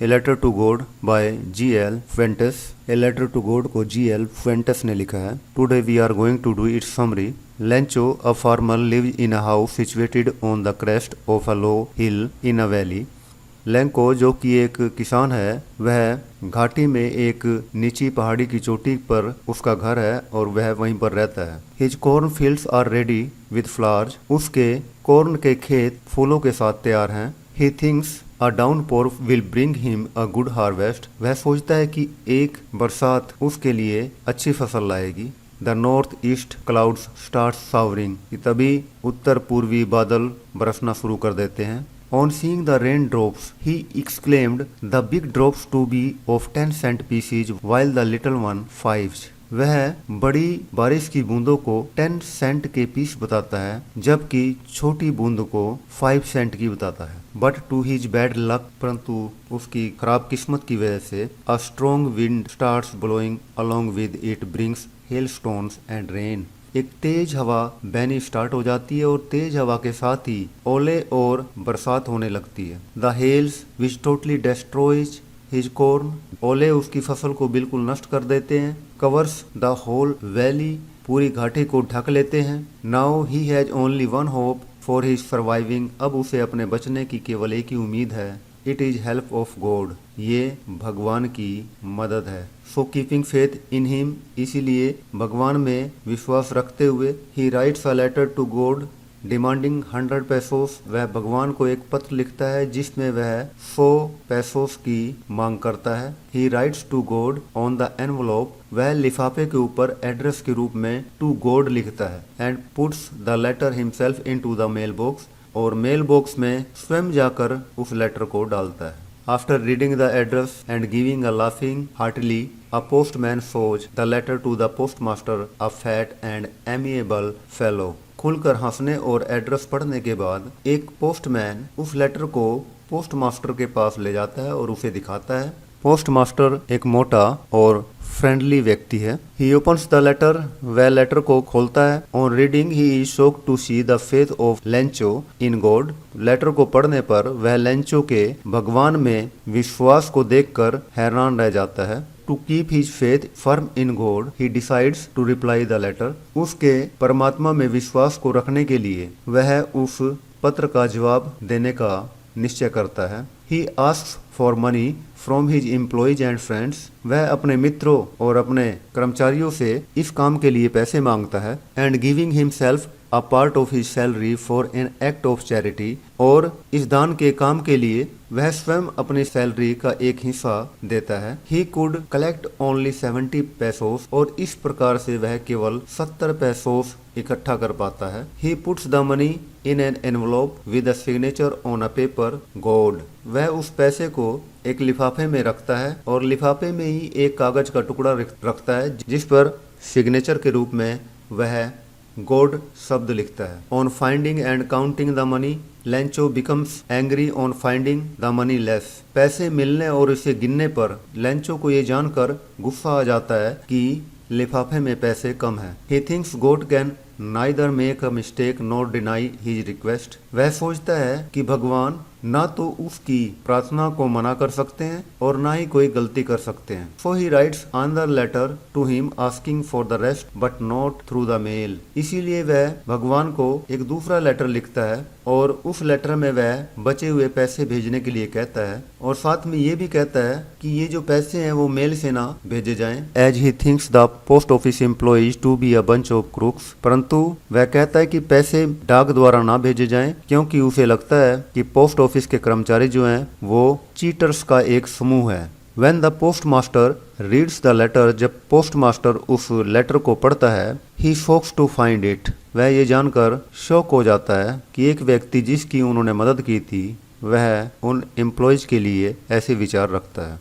A letter to God by G.L. Fuentes। A letter to God को G.L. Fuentes ने लिखा है। Today we are going to do its summary. Lencho a farmer lives in a house situated on the crest of a low hill in a valley. Lencho जो कि एक किसान है, वह घाटी में एक नीची पहाड़ी की चोटी पर उसका घर है और वह वहीं पर रहता है। His corn fields are ready with flowers. उसके कॉर्न के खेत फूलों के साथ तैयार हैं। He thinks a downpour will bring him a good harvest. वह सोचता है कि एक बरसात उसके लिए अच्छी फसल लाएगी। The north east clouds start showering. तभी उत्तर पूर्वी बादल बरसना शुरू कर देते हैं। On seeing the rain drops, he exclaimed, "The big drops to be of 10 cent pieces, while the little one 5." वह बड़ी बारिश की बूंदों को 10 सेंट के पीस बताता है, जबकि छोटी बूंद को 5 सेंट की बताता है। But to his bad luck, परंतु उसकी खराब किस्मत की वजह से, a strong wind starts blowing along with it brings hailstones and rain. एक तेज हवा बहनी स्टार्ट हो जाती है और तेज हवा के साथ ही ओले और बरसात होने लगती है। The hails which totally destroys his corn. ओले उसकी फसल को बिल्कुल नष्ट कर देते हैं। Covers the whole valley. पूरी घाटी को ढक लेते हैं। Now he has only one hope for his surviving. अब उसे अपने बचने की केवल एक ही उम्मीद है। It is help of God. ये भगवान की मदद है। So keeping faith in him, इसीलिए भगवान में विश्वास रखते हुए, he writes a letter to God demanding 100 pesos. वह भगवान को एक पत्र लिखता है जिसमें वह 100 पैसोस की मांग करता है। He writes to God on the envelope. वह लिफाफे के ऊपर एड्रेस के रूप में टू गॉड लिखता है। And puts the letter himself into the mail box. और मेल बॉक्स में स्वयं जाकर उस लेटर को डालता है। After reading the address and giving a laughing heartily, a postman shows the letter to the postmaster, a fat and amiable fellow। खुलकर हंसने और एड्रेस पढ़ने के बाद एक पोस्टमैन उस लेटर को पोस्टमास्टर के पास ले जाता है और उसे दिखाता है। पोस्टमास्टर एक मोटा और फ्रेंडली व्यक्ति है। He opens the letter. वह लेटर को खोलता है। On reading he is shocked to see the faith of Lencho in God. Letter को पढ़ने पर वह लेंचो के भगवान में विश्वास को देखकर हैरान रह जाता है। To keep his faith firm in God, he decides to reply the letter. उसके परमात्मा में विश्वास को रखने के लिए वह उस पत्र का जवाब देने का निश्चय करता है। ही asks for money from his employees and friends. वह अपने मित्रों और अपने कर्मचारियों से इस काम के लिए पैसे मांगता है। And giving himself a part of his salary for an act of charity. और इस दान के काम के लिए वह स्वयं अपनी सैलरी का एक हिस्सा देता है। He could collect only 70 पैसोस। और इस प्रकार से वह केवल 70 पैसोस इकट्ठा कर पाता है। He puts the money in an envelope with a signature on a paper God. वह उस पैसे को एक लिफाफे में रखता है और लिफाफे में ही एक कागज का टुकड़ा रखता है जिस पर सिग्नेचर के रूप में वह गॉड शब्द लिखता है। On finding and counting the money, Lencho becomes angry on finding the money less. पैसे मिलने और इसे गिनने पर लेंचो को ये जानकर गुस्सा आ जाता है कि लिफाफे में पैसे कम हैं। He thinks God can neither make a mistake nor deny his request. वह सोचता है कि भगवान ना तो उसकी प्रार्थना को मना कर सकते हैं और ना ही कोई गलती कर सकते हैं। So he writes another letter to him asking for the rest but not through the mail. इसीलिए वह भगवान को एक दूसरा लेटर लिखता है और उस लेटर में वह बचे हुए पैसे भेजने के लिए कहता है और साथ में ये भी कहता है कि ये जो पैसे हैं वो मेल से ना भेजे जाएं। As he thinks the post office employees to be a bunch of crooks. परंतु वह कहता है कि पैसे डाक द्वारा ना भेजे जाएं क्योंकि उसे लगता है कि पोस्ट ऑफिस के कर्मचारी जो हैं वो चीटर्स का एक समूह है। When the postmaster reads the letter, जब पोस्टमास्टर उस लेटर को पढ़ता है, he shocks to find it। वह ये जानकर शौक हो जाता है कि एक व्यक्ति जिसकी उन्होंने मदद की थी वह उन एम्प्लॉयज के लिए ऐसे विचार रखता है।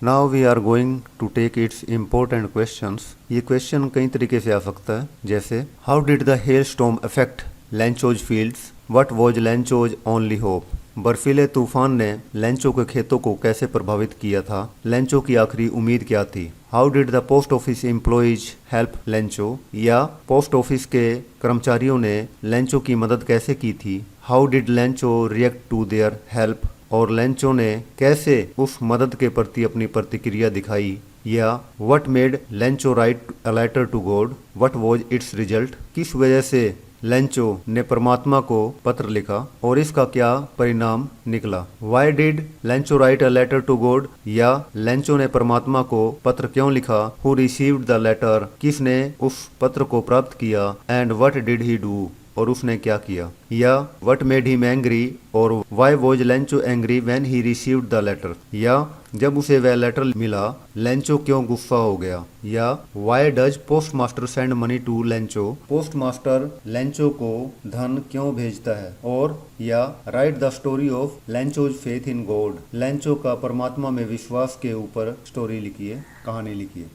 Now we are going to take its important questions। ये क्वेश्चन कई तरीके से आ सकता है, जैसे How did the hailstorm affect Lencho's fields? What was Lencho's only hope? बर्फीले तूफान ने लेंचो के खेतों को कैसे प्रभावित किया था? लेंचो की आखिरी उम्मीद क्या थी? How did the post office employees help Lencho? या पोस्ट ऑफिस के कर्मचारियों ने लेंचो की मदद कैसे की थी? How did Lencho react to their help? और लेंचो ने कैसे उस मदद के प्रति अपनी प्रतिक्रिया दिखाई, या what made Lencho write a letter to God, what was its result, किस वजह से लेंचो ने परमात्मा को पत्र लिखा और इसका क्या परिणाम निकला। Why did Lencho write a letter to God, या लेंचो ने परमात्मा को पत्र क्यों लिखा। हु रिसीव्ड द लेटर, किसने उस पत्र को प्राप्त किया। And what did he do, और उसने क्या किया। या व्हाट मेड हिम एंग्री, और why was Lencho angry when he received the letter, या जब उसे वह लेटर मिला लेंचो क्यों गुस्सा हो गया। या why does post master send money to Lencho, post master Lencho को धन क्यों भेजता है। और या write the story of Lencho's faith in God, Lencho का परमात्मा में विश्वास के ऊपर स्टोरी लिखिए, कहानी लिखिए।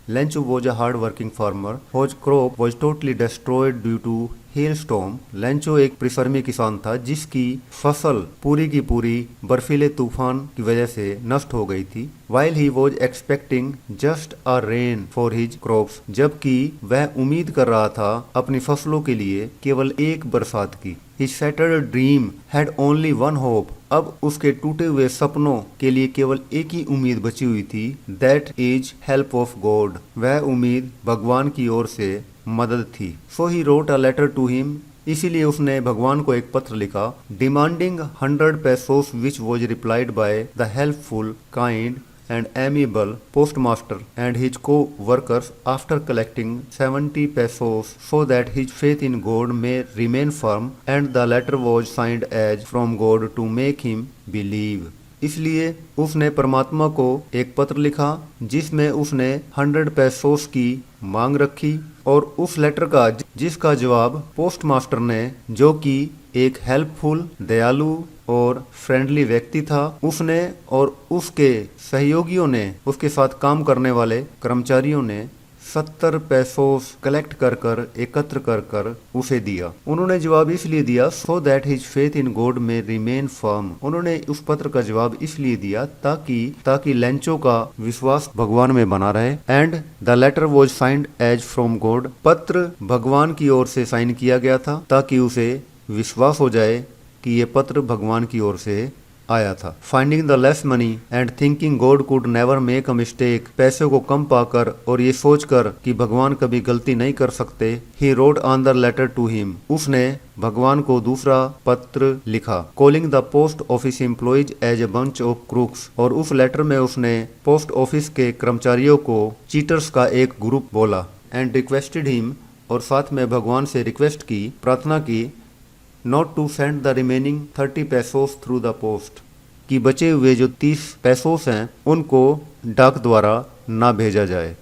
Lencho was a hard-working farmer whose crop was totally destroyed due to hailstorm. Lencho एक परिश्रमी किसान था जिसकी फसल पूरी की पूरी बर्फीले तूफान की वजह से नष्ट हो गई थी। While he was expecting just a rain for his crops, जबकि वह उम्मीद कर रहा था अपनी फसलों के लिए केवल एक बरसात की। His shattered dream had only one hope. अब उसके टूटे हुए सपनों के लिए केवल एक ही उम्मीद बची हुई थी। That is help of God. वह उम्मीद भगवान की ओर से मदद थी। So he wrote a letter to him. इसीलिए उसने भगवान को एक पत्र लिखा। Demanding 100 pesos, which was replied by the helpful, kind and amiable postmaster and his co-workers after collecting 70 pesos so that his faith in God may remain firm, and the letter was signed as from God to make him believe. इसलिए उसने परमात्मा को एक पत्र लिखा जिसमें उसने 100 पैसोस की मांग रखी, और उस लेटर का जिसका जवाब पोस्टमास्टर ने, जो कि एक हेल्पफुल, दयालु और फ्रेंडली व्यक्ति था, उसने और उसके सहयोगियों ने, उसके साथ काम करने वाले कर्मचारियों ने 70 पैसोस कलेक्ट कर एकत्र कर उसे दिया। उन्होंने जवाब इसलिए दिया सो that his faith in God में रिमेन फर्म। उन्होंने उस पत्र का जवाब इसलिए दिया ताकि लेंचो का विश्वास भगवान में बना रहे। And the letter was signed as from God, पत्र भगवान की ओर से साइन किया गया था ताकि उसे विश्वास हो जाए कि ये पत्र भगवान की ओर से आया था। Finding the less money and thinking God could never make a mistake, पैसे को कम पाकर और ये सोचकर कि भगवान कभी गलती नहीं कर सकते, he wrote on the letter to him, उसने भगवान को दूसरा पत्र लिखा। Calling the post office employees as a bunch of crooks, और उस लेटर में उसने पोस्ट ऑफिस के कर्मचारियों को चीटर्स का एक ग्रुप बोला। एंड रिक्वेस्टेड हिम, और साथ में भगवान से रिक्वेस्ट की, प्रार्थना की, not to send the remaining 30 pesos through the post, कि बचे हुए जो 30 पैसोस हैं उनको डाक द्वारा ना भेजा जाए।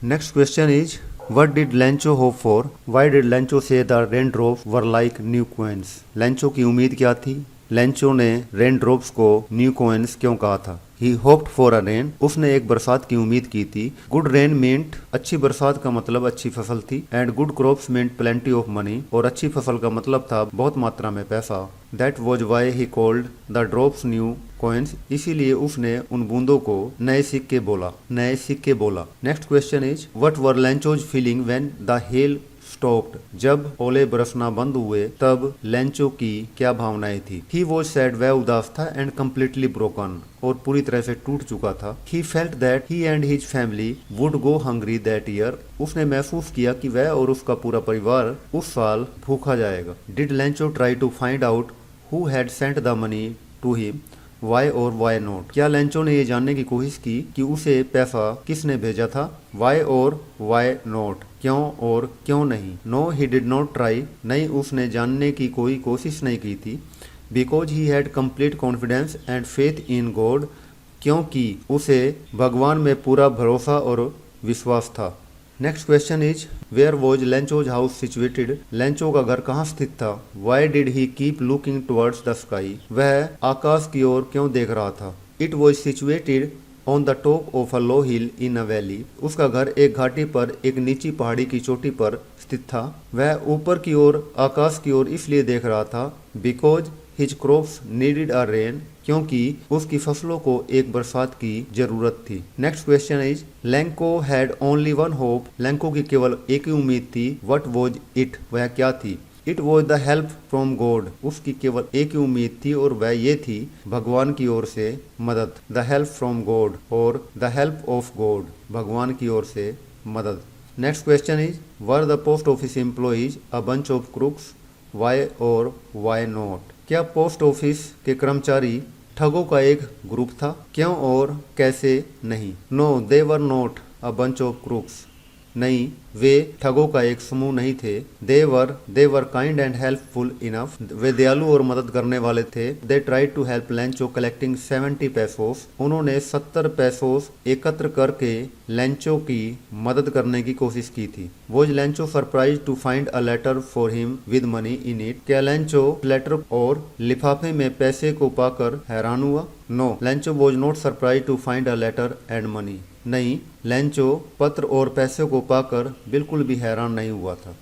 Next question is what did Lencho hope for, why did Lencho say the rain drops were like new coins, Lencho की उम्मीद क्या थी। लेंचो ने रेन ड्रॉप्स को न्यू कॉइन्स क्यों कहा था। He hoped for a rain, उसने एक बरसात की उम्मीद की थी। गुड रेन मींट, अच्छी बरसात का मतलब अच्छी फसल थी। And good crops meant plenty of money, और अच्छी फसल का मतलब था बहुत मात्रा में पैसा। That was why he called the drops new coins, इसीलिए उसने उन बूंदों को नए सिक्के बोला। Next question is what were Lencho's feeling when the hell stopped, जब ओले बरसना बंद हुए तब लेंचो की क्या भावनाएं थी। ही वॉज सैड, वह उदास था। एंड कम्प्लीटली ब्रोकन, और पूरी तरह से टूट चुका था। He felt that he and his family would go hungry that year, उसने महसूस किया कि वह और उसका पूरा परिवार उस साल भूखा जाएगा। Did Lencho try to find out who had sent the money to him, why और वाई नॉट, क्या लेंचो ने ये जानने की कोशिश की कि उसे पैसा किसने भेजा था। वाई और वाई नॉट, क्यों और क्यों नहीं। No he did not try, नहीं उसने जानने की कोई कोशिश नहीं की थी। Because he had complete confidence and faith in God, क्योंकि उसे भगवान में पूरा भरोसा और विश्वास था। Next question is where was Lencho's house situated, Lencho का घर कहाँ स्थित था। Why did he keep looking towards the sky, वह आकाश की ओर क्यों देख रहा था। It was situated on the top of a low hill in a valley, उसका घर एक घाटी पर एक नीची पहाड़ी की चोटी पर स्थित था। वह ऊपर की ओर आकाश की ओर इसलिए देख रहा था because his crops needed a rain, क्योंकि उसकी फसलों को एक बरसात की जरूरत थी। Next question is Lanco had only one hope, Lanco की केवल एक ही उम्मीद थी। व्हाट वॉज इट, वह क्या थी। It was the help from God, उसकी केवल एक ही उम्मीद थी और वह ये थी भगवान की ओर से मदद। द हेल्प फ्रॉम गॉड और द हेल्प ऑफ गॉड, भगवान की ओर से मदद। Next question is were the post office employees a bunch of crooks, why और वाई नॉट? क्या पोस्ट ऑफिस के कर्मचारी ठगों का एक ग्रुप था? क्यों और कैसे नहीं? No they were not a bunch of crooks, नहीं वे ठगों का एक समूह नहीं थे। They were kind and helpful enough, वे दयालु और मदद करने वाले थे। They tried to help Lencho collecting 70 pesos, उन्होंने 70 पैसोस एकत्र करके लेंचो की मदद करने की कोशिश की थी। Was Lencho surprise to find a letter for him with money in it? क्या लेंचो लेटर और लिफाफे में पैसे को पाकर हैरान हुआ? No Lencho was not surprise to find a letter and money, नहीं लेंचो पत्र और पैसे को पाकर बिल्कुल भी हैरान नहीं हुआ था।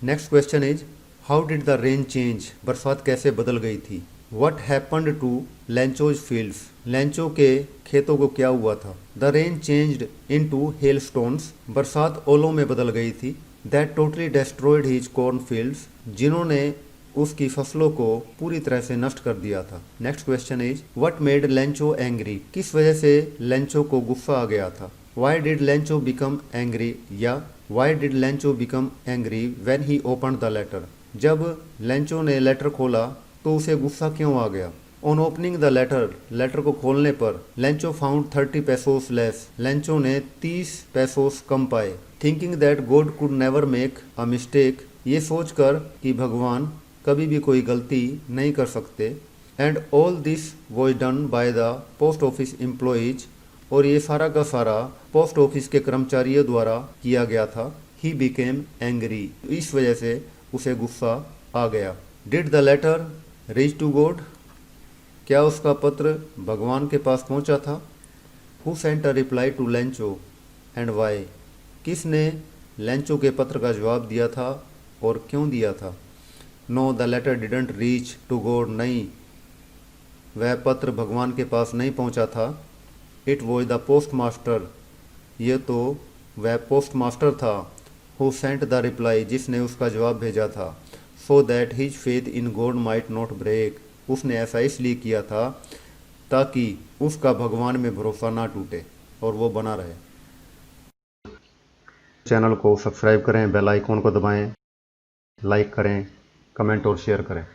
Next question is how did the rain change, बरसात कैसे बदल गई थी? What happened to Lencho's fields, Lencho के खेतों को क्या हुआ था? The rain changed into hailstones, बरसात ओलों में बदल गई थी। That totally destroyed his corn fields, जिन्होंने उसकी फसलों को पूरी तरह से नष्ट कर दिया था। Next question is what made Lencho angry, किस वजह से लेंचो को गुस्सा आ गया था? Why did Lencho become angry, या why did Lencho become angry when he opened the letter, जब लेंचो ने लेटर खोला तो उसे गुस्सा क्यों आ गया? On opening the letter, letter को खोलने पर Lencho found 30 pesos less, Lencho ने 30 पैसोस कम पाए। Thinking that God could never make a mistake, ये सोचकर कि भगवान कभी भी कोई गलती नहीं कर सकते। And all this was done by the post office employees, और ये सारा का सारा पोस्ट ऑफिस के कर्मचारियों द्वारा किया गया था। ही बिकेम एंग्री, इस वजह से उसे गुस्सा आ गया। Did the letter reach to God, क्या उसका पत्र भगवान के पास पहुंचा था? Who sent a reply to Lencho and why, किसने लेंचो के पत्र का जवाब दिया था और क्यों दिया था? No the letter didn't reach to God, नहीं वह पत्र भगवान के पास नहीं पहुंचा था। It was the post master, ये तो वह पोस्ट मास्टर था। हु सेंट द रिप्लाई, जिसने उसका जवाब भेजा था। So that his faith in God might not break, उसने ऐसा इसलिए किया था ताकि उसका भगवान में भरोसा ना टूटे और वो बना रहे। चैनल को सब्सक्राइब करें, बेल आइकॉन को दबाएं, लाइक करें, कमेंट और शेयर करें।